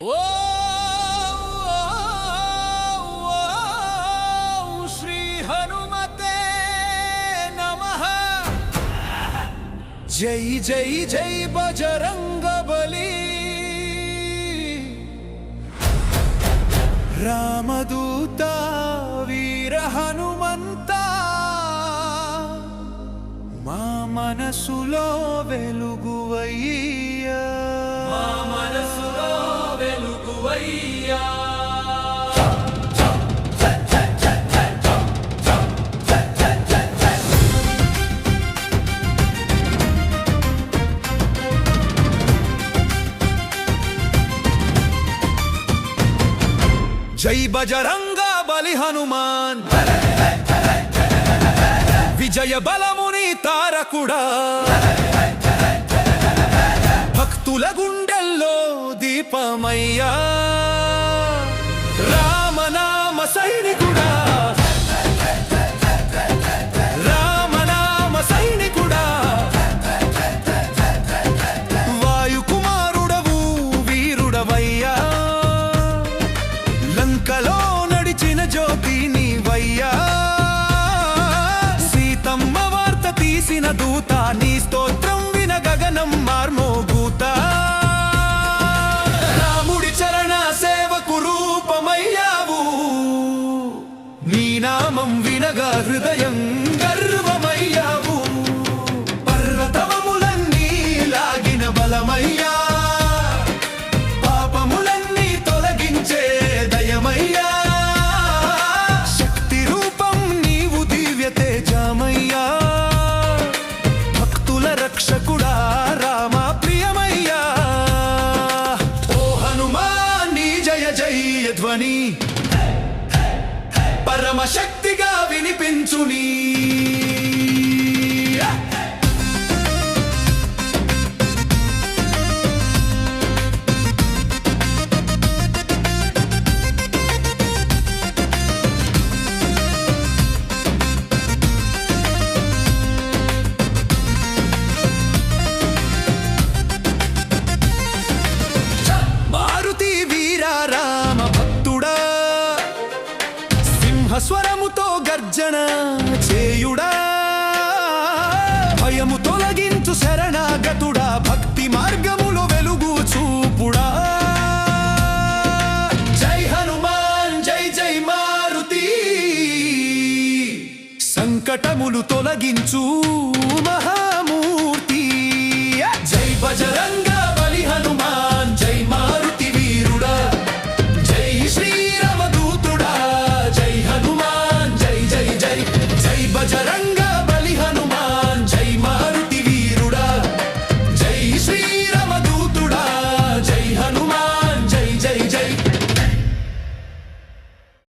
ఓ శ్రీ హనుమతే నమః. జై జై జై బజరంగ బలి, రామదూత వీర హనుమంత, మా మనసులో వెలుగువయ్యా, మా మనసులో వెలుగువయ్యా. జై బజరంగ బలి హనుమాన్, విజయ బలముని తారకుడా, భక్తుల గుండెల్లో దీపమయ్యా, రామనామ సైనికుడా, రామనామ సైనికుడా, వాయుకుమారుడవు వీరుడవయ్యా, లంకలో నడిచిన జ్యోతి నీవయ్యా, సీతమ్మ వార్త తీసిన దూత, నీ స్తోత్రం విన గగనం మార్మోగూత, రాముడి చరణ సేవకు రూపమయ్యావు, నీ నామం వినగా హృదయం గర్వమయ్యావు, పర్వతములన్నీ లాగిన బలమయ్యా, పాపములన్నీ తొలగించే దయమయ్యా, శక్తి రూపం నీవు దివ్య తేజమయ్యా, భక్తుల రక్షకుడా రామ ప్రియమయ్యా. ఓ హనుమాన్ నీ జయ జయ ధ్వని పరమ శక్తిగా వినిపించునీ. మారుతి వీరా రామ భక్తుడా, సింహస్వరముతో గర్జన చేయుడా, భయము తొలగించు శరణాగతుడా, భక్తి మార్గములో వెలుగు చూపుడా. జై హనుమాన్ జై జై మారుతి, సంకటములు తొలగించు మహా